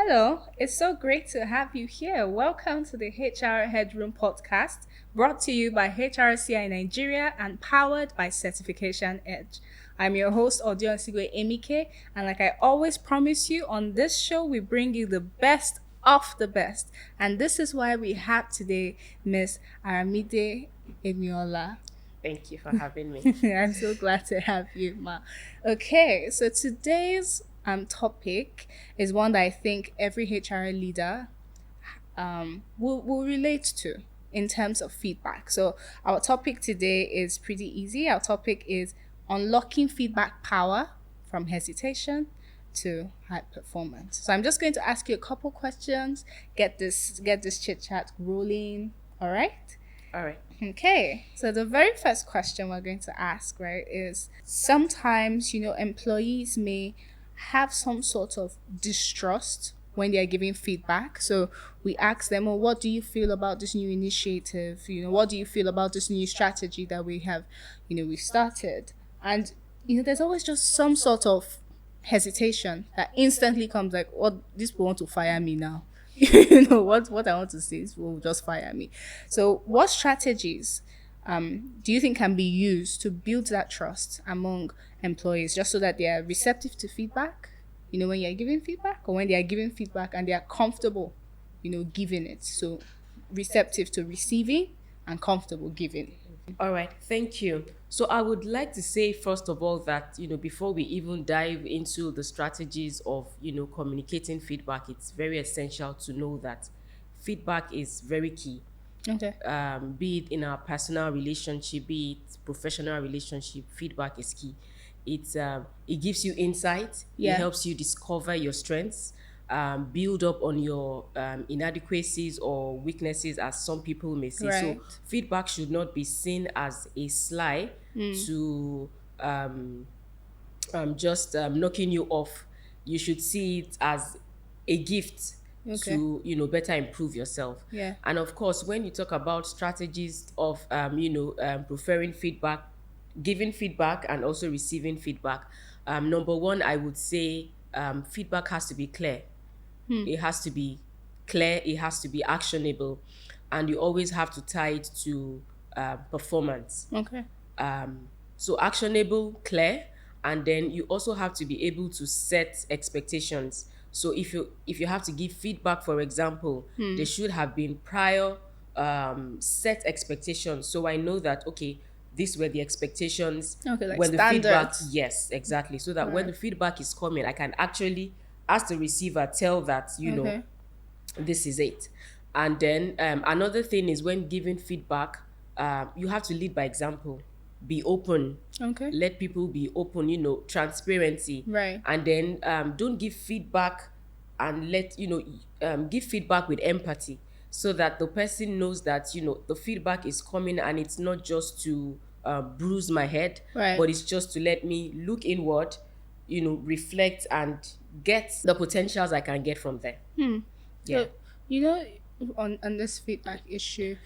Hello, it's so great to have you here. Welcome to the HR Headroom podcast, brought to you by HRCI Nigeria and powered by Certification Edge. I'm your host, Odionsigwe Emike, and like I always promise you, on this show, we bring you the best of the best. And this is why we have today Miss Aramide Eginola. Thank you for having me. I'm so glad to have you, Ma. Okay, so today's topic is one that I think every HR leader will relate to in terms of feedback. So our topic today is pretty easy. Our topic is unlocking feedback power from hesitation to high performance. So I'm just going to ask you a couple questions, get this chit chat rolling. All right? All right. Okay, so the very first question we're going to ask, right, is sometimes, employees may have some sort of distrust when they're giving feedback. So we ask them, well, what do you feel about this new initiative? What do you feel about this new strategy that we have, we started? And, there's always just some sort of hesitation that instantly comes like, what, these people want to fire me now. What I want to say is will just fire me. So what strategies do you think can be used to build that trust among employees just so that they are receptive to feedback, when you're giving feedback, or when they are giving feedback and they are comfortable, giving it. So receptive to receiving and comfortable giving. All right. Thank you. So I would like to say, first of all, that, before we even dive into the strategies of, communicating feedback, it's very essential to know that feedback is very key. Okay. Be it in our personal relationship, be it professional relationship, feedback is key. It gives you insight. Yeah. It helps you discover your strengths, build up on your inadequacies or weaknesses, as some people may say. Right. So feedback should not be seen as a sly to just knocking you off. You should see it as a gift. Okay. To better improve yourself. Yeah. And of course, when you talk about strategies of preferring feedback, giving feedback and also receiving feedback, number one, I would say feedback has to be clear. It has to be clear, it has to be actionable, and you always have to tie it to performance. Okay. So actionable, clear, and then you also have to be able to set expectations. So if you have to give feedback, for example, there should have been prior set expectations. So I know that, okay, these were the expectations. Okay, like when standards. the feedback, yes, exactly. So that when the feedback is coming, I can actually, as the receiver, tell that, Okay. this is it. And then another thing is, when giving feedback, you have to lead by example. Be open. Okay. Let people be open, transparency. Right. And then don't give feedback and give feedback with empathy, so that the person knows that, the feedback is coming and it's not just to bruise my head, Right. but it's just to let me look inward, reflect and get the potentials I can get from there. Yeah. So, on this feedback issue,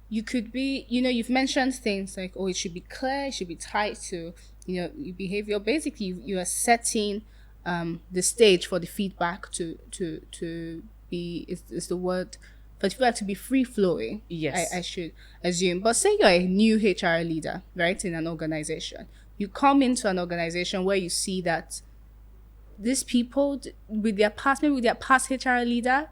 you could be, you've mentioned things like, oh, it should be clear, it should be tied to, your behavior. Basically, you are setting the stage for the feedback to be, is the word, for feedback to be free flowing. Yes. I should assume. But say you're a new HR leader, right, in an organization. You come into an organization where you see that these people, maybe with their past HR leader,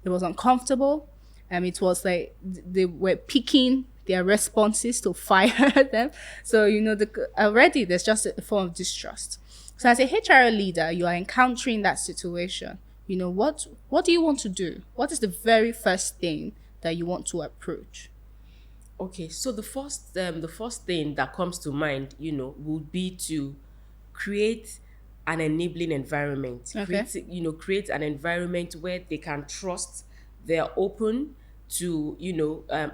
it was uncomfortable. It was like they were picking their responses to fire them. So, already there's just a form of distrust. So as a HR leader, you are encountering that situation. What do you want to do? What is the very first thing that you want to approach? Okay, so the first thing that comes to mind, would be to create an enabling environment. Okay. Create an environment where they can trust, they're open to,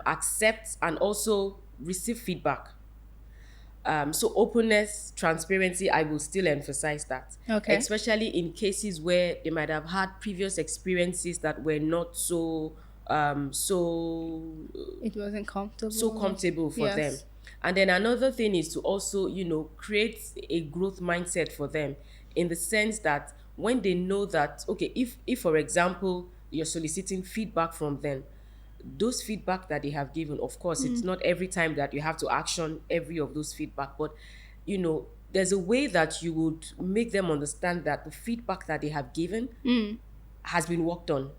accept and also receive feedback. So openness, transparency, I will still emphasize that. Okay. Especially in cases where they might have had previous experiences that were not so It wasn't comfortable. comfortable for Yes. them. And then another thing is to also, create a growth mindset for them, in the sense that when they know that, okay, if for example, you're soliciting feedback from them, those feedback that they have given, of course, it's not every time that you have to action every of those feedback, but there's a way that you would make them understand that the feedback that they have given has been worked on.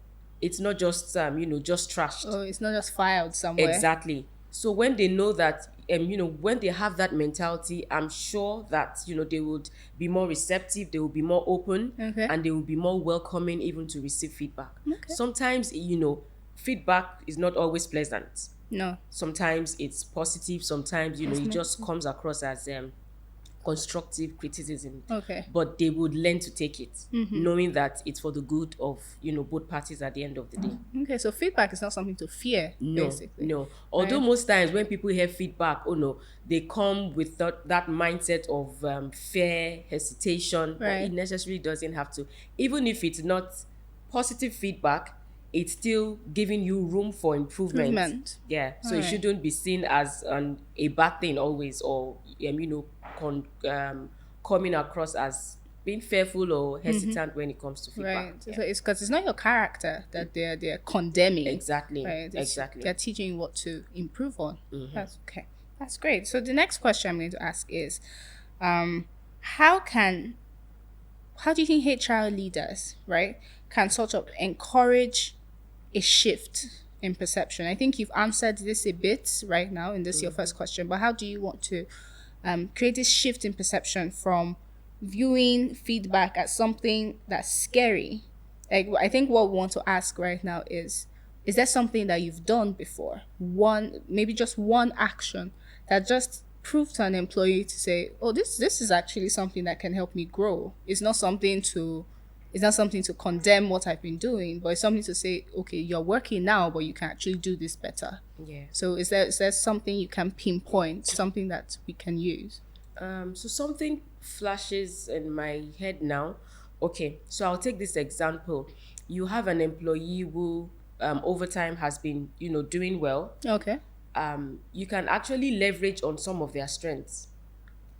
It's not just just trashed. Oh, it's not just filed somewhere. Exactly. So when they know that, when they have that mentality, I'm sure that, they would be more receptive, they will be more open, Okay. and they will be more welcoming even to receive feedback. Okay. Sometimes, feedback is not always pleasant. No. Sometimes it's positive. Sometimes, it just comes across as constructive criticism. Okay. But they would learn to take it, knowing that it's for the good of, both parties at the end of the day. Okay, so feedback is not something to fear, No, basically. no. Although most times when people hear feedback, oh no, they come with that mindset of fear, hesitation, but Right. it necessarily doesn't have to. Even if it's not positive feedback, it's still giving you room for improvement. Yeah, so it Alright. shouldn't be seen as a bad thing always, or coming across as being fearful or hesitant when it comes to feedback. Right. Yeah. So it's because it's not your character that they're condemning. Exactly. Right. Exactly. They're teaching you what to improve on. That's okay. That's great. So the next question I'm going to ask is, how do you think HR leaders, right, can sort of encourage a shift in perception? I think you've answered this a bit right now in this your first question, but how do you want to create this shift in perception from viewing feedback as something that's scary? Like, I think what we want to ask right now is there something that you've done before? Maybe just one action that just proved to an employee to say, oh, this is actually something that can help me grow. It's not something to condemn what I've been doing, but it's something to say, okay, you're working now, but you can actually do this better. Yeah. So is there something you can pinpoint, something that we can use? So something flashes in my head now. Okay, so I'll take this example. You have an employee who over time has been, doing well. Okay. You can actually leverage on some of their strengths.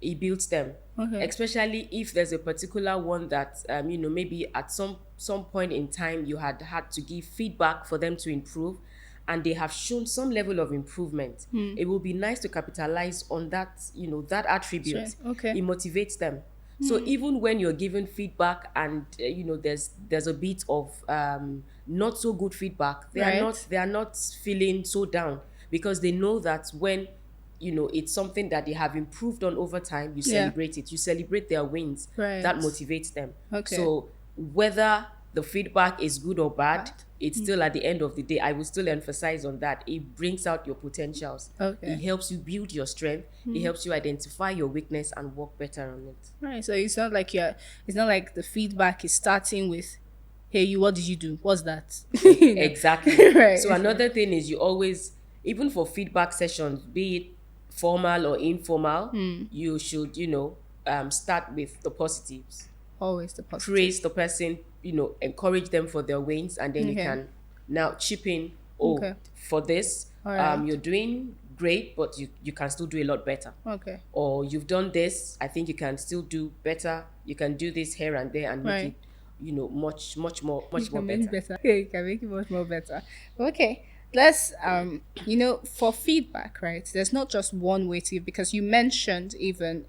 It builds them. Okay. Especially if there's a particular one that maybe at some point in time you had to give feedback for them to improve, and they have shown some level of improvement. It will be nice to capitalize on that, that attribute. Sure. Okay. It motivates them. So even when you're giving feedback and there's a bit of not so good feedback, they are not feeling so down, because they know that when it's something that they have improved on over time, you celebrate it. You celebrate their wins. Right. That motivates them. Okay. So whether the feedback is good or bad, it's still at the end of the day, I will still emphasize on that. It brings out your potentials. Okay. It helps you build your strength. It helps you identify your weakness and work better on it. Right. So it's not like the feedback is starting with, hey, what did you do? What's that? Exactly. Right. So another thing is, you always, even for feedback sessions, be it formal or informal, you should, start with the positives. Always the positive. Praise the person, encourage them for their wins, and then you can now chip in, for this, Alright. you're doing great, but you can still do a lot better. Okay. Or you've done this, I think you can still do better. You can do this here and there and make it, much more better. Okay, you can make it much more better. Okay. Let's for feedback, right? There's not just one way to give, because you mentioned, even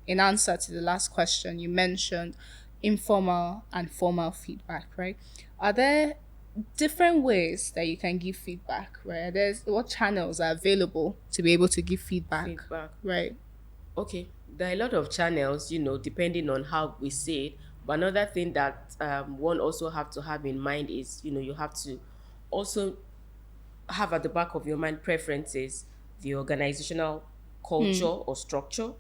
in answer to the last question, you mentioned informal and formal feedback, right? Are there different ways that you can give feedback, right? What channels are available to be able to give feedback. Right? Okay, there are a lot of channels, depending on how we say it. But another thing that one also have to have in mind is, you have to also have at the back of your mind preferences, the organizational culture or structure,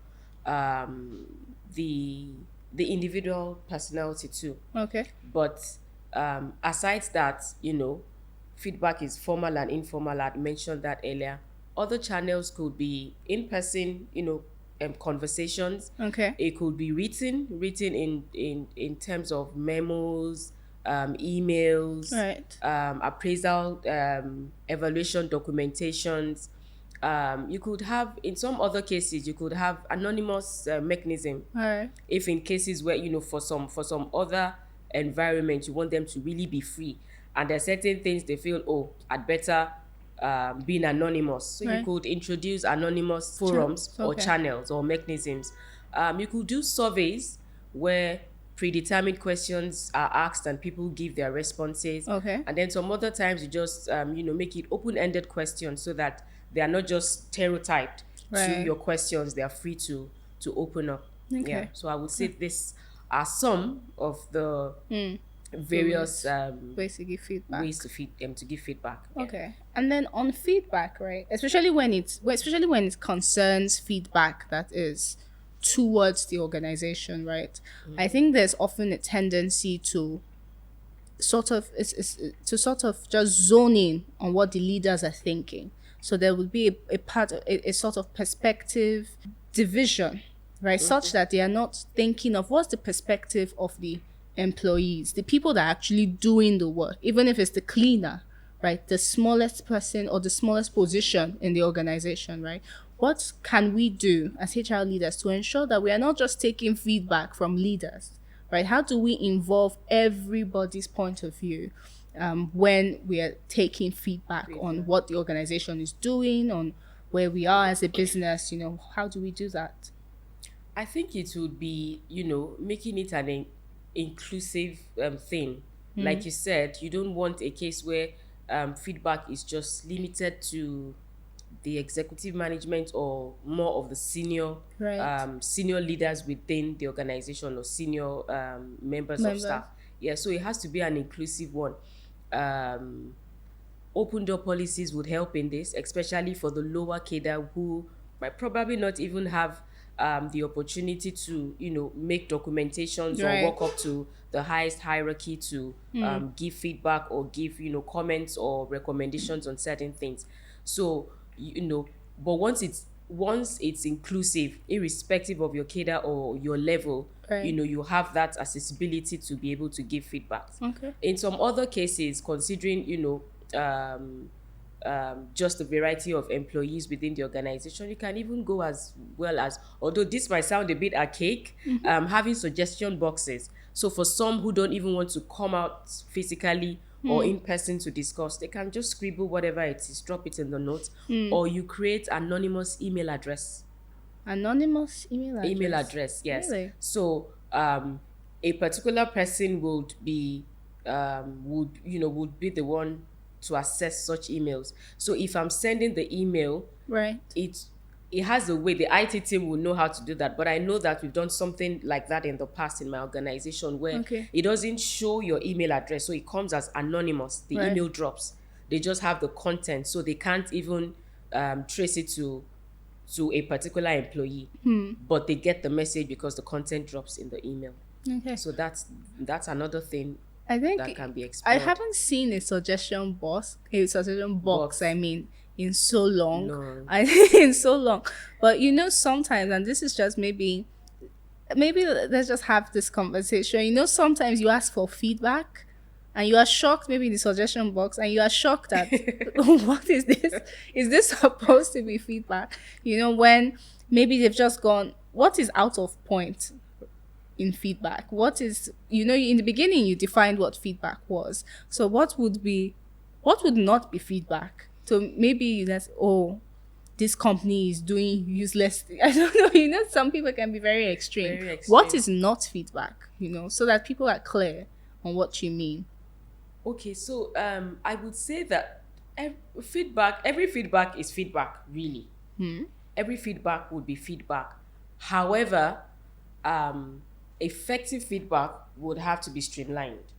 the individual personality too. Okay. But aside that, feedback is formal and informal. I'd mentioned that earlier. Other channels could be in person, conversations. Okay. It could be written in terms of memos, emails, Right. Appraisal, evaluation documentations, You could have, in some other cases, you could have anonymous mechanism. All right. If in cases where, for some other environment, you want them to really be free, and there are certain things they feel, oh, I'd better being anonymous. So you Right. could introduce anonymous forums or Okay. channels or mechanisms. You could do surveys where predetermined questions are asked and people give their responses. Okay. And then some other times you just make it open-ended questions so that they are not just stereotyped to Right. your questions. They are free to open up. Yeah. Okay. So I would say this are some of the various Ways, ways to give feedback. ways to give feedback. Yeah. Okay. And then on feedback, right? Especially when it concerns feedback that is towards the organization, right? I think there's often a tendency to to sort of just zone in on what the leaders are thinking. So there would be a part of a sort of perspective division, right? Such that they are not thinking of what's the perspective of the employees, the people that are actually doing the work, even if it's the cleaner, right? The smallest person or the smallest position in the organization, right? What can we do as HR leaders to ensure that we are not just taking feedback from leaders, right? How do we involve everybody's point of view when we are taking feedback on what the organization is doing, on where we are as a business? How do we do that? I think it would be, making it an inclusive thing. Like you said, you don't want a case where feedback is just limited to the executive management or more of the Right. senior leaders within the organization or senior members of staff. Yeah, so it has to be an inclusive one. Um, Open door policies would help in this, especially for the lower cadre who might probably not even have the opportunity to, make documentations or Right. walk up to the highest hierarchy to give feedback or give, comments or recommendations on certain things. So, but once it's inclusive, irrespective of your cadre or your level, Right. you have that accessibility to be able to give feedback. Okay. In some other cases, considering just the variety of employees within the organization, you can even go as well as, although this might sound a bit archaic, having suggestion boxes. So for some who don't even want to come out physically or in person to discuss, they can just scribble whatever it is, drop it in the notes, or you create anonymous email address. Anonymous email address. Yes. Really? So a particular person would be the one to access such emails. So if I'm sending the email, Right. it has a way. The IT team will know how to do that. But I know that we've done something like that in the past in my organization where Okay. it doesn't show your email address, so it comes as anonymous. The Right. email drops. They just have the content, so they can't even trace it to a particular employee. But they get the message because the content drops in the email. Okay. So that's another thing I think that can be I explored. haven't seen a suggestion box. Box. I mean, in so long. No. In so long. But sometimes, and this is just maybe let's just have this conversation. Sometimes you ask for feedback, and you are shocked. Maybe in the suggestion box, and you are shocked at what is this? Is this supposed to be feedback? When maybe they've just gone. What is out of point in feedback? What is, in the beginning you defined what feedback was. So what would not be feedback? So maybe that's, this company is doing useless I don't know. Some people can be very extreme. Very extreme. What is not feedback? So that people are clear on what you mean. Okay, so I would say that every feedback is feedback, really. Every feedback would be feedback. However, effective feedback would have to be streamlined.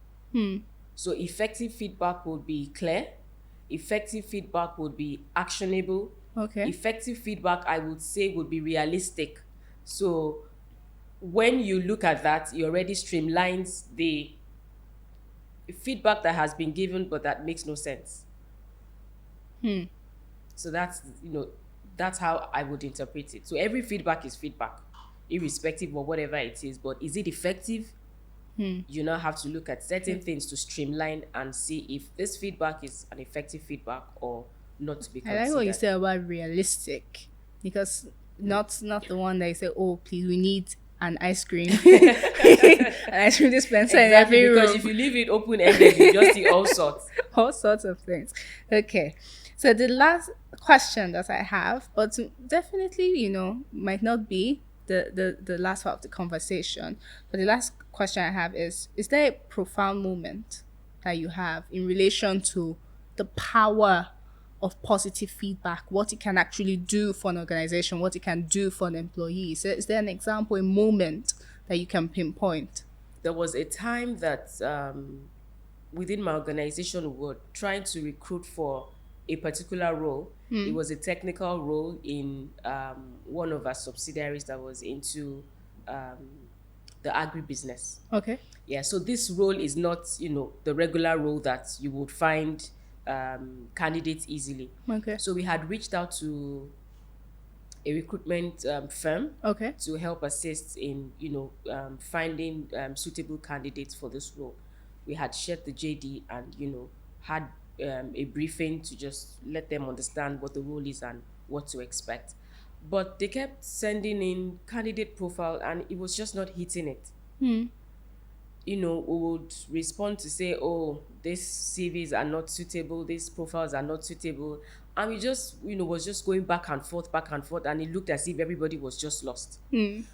So effective feedback would be clear. Effective feedback would be actionable. Okay. Effective feedback, I would say, would be realistic. So when you look at that, it already streamlines the feedback that has been given but that makes no sense. So that's how I would interpret it. So every feedback is feedback, irrespective of whatever it is. But is it effective? You now have to look at certain things to streamline and see if this feedback is an effective feedback or not to be I like what you considered. said about realistic, because not the one that you say, oh please, we need an ice cream, an ice cream dispenser in Exactly, every because room, if you leave it open ended, you just see all sorts. all sorts of things. Okay, so the last question that I have, but definitely, might not be the last part of the conversation, but the last question I have is there a profound moment that you have in relation to the power of positive feedback, what it can actually do for an organization, what it can do for an employee? So is there an example, a moment that you can pinpoint? There was a time that within my organization we were trying to recruit for a particular role. It was a technical role in one of our subsidiaries that was into the agribusiness. Okay. Yeah, so this role is not, the regular role that you would find candidates easily. Okay. So we had reached out to a recruitment firm Okay. to help assist in, finding suitable candidates for this role. We had shared the JD and, had a briefing to just let them understand what the role is and what to expect. But they kept sending in candidate profile and it was just not hitting it. We would respond to say, oh, these CVs are not suitable, these profiles are not suitable. And we just, was just going back and forth, and it looked as if everybody was just lost.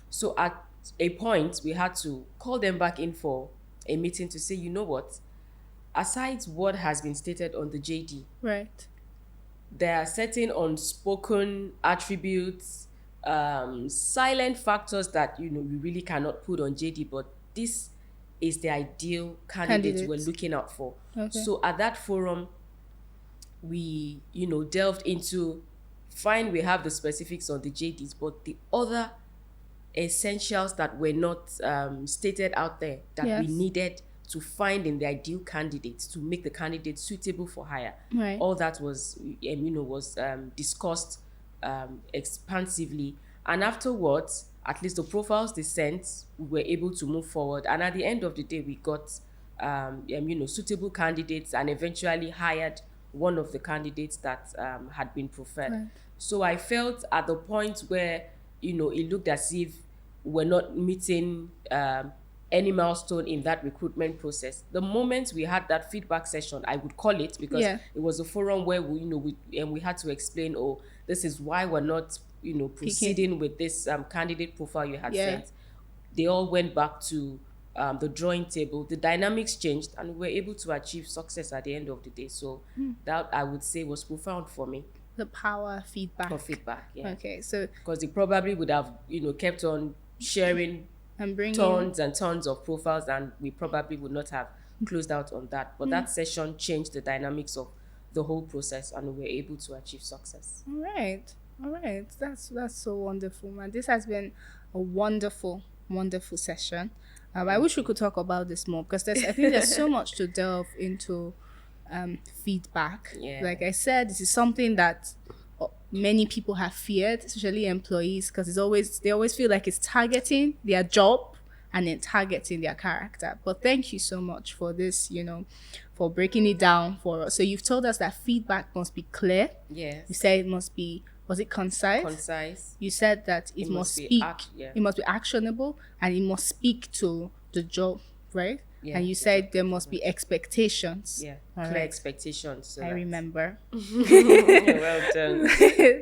So at a point, we had to call them back in for a meeting to say, you know what, aside what has been stated on the JD, Right. there are certain unspoken attributes, silent factors that we really cannot put on JD, but this is the ideal candidates we're Candidates. looking out for. Okay. So at that forum, we delved into, fine, we have the specifics on the JDs, but the other essentials that were not stated out there that we Yes. needed to find in the ideal candidates to make the candidate suitable for hire. Right. All that was discussed expansively, and afterwards, at least the profiles they sent, we were able to move forward. And at the end of the day, we got suitable candidates and eventually hired one of the candidates that had been preferred. Right. So I felt at the point where it looked as if we're not meeting any milestone in that recruitment process. The moment we had that feedback session, I would call it, because Yeah. it was a forum where we had to explain, oh, this is why we're not proceeding with this candidate profile you had Yeah. sent. They all went back to the drawing table. The dynamics changed, and we were able to achieve success at the end of the day. So that, I would say, was profound for me. The power of feedback. For feedback, yeah. Okay, so Because they probably would have kept on sharing I'm bringing tons and tons of profiles, and we probably would not have closed out on that. But that session changed the dynamics of the whole process, and we were able to achieve success. All right. That's so wonderful, man. This has been a wonderful session. I wish we could talk about this more, because I think there's so much to delve into. Feedback. Yeah. Like I said, this is something that many people have feared, especially employees, because they always feel like it's targeting their job and then targeting their character. But thank you so much for this, for breaking it down for us. So you've told us that feedback must be clear. Yes. You said it must be, was it concise? Concise. You said that it must be speak, yeah. it must be actionable, and it must speak to the job, right? Yeah, And you said there must be expectations. Yeah. All Clear right. expectations. So I that- remember. Well done.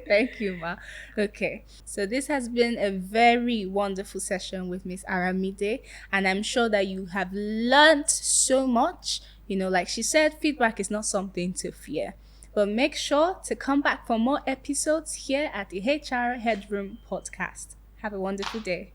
Thank you, Ma. Okay, so this has been a very wonderful session with Miss Aramide, and I'm sure that you have learned so much. Like she said, feedback is not something to fear. But make sure to come back for more episodes here at the HR Headroom podcast. Have a wonderful day.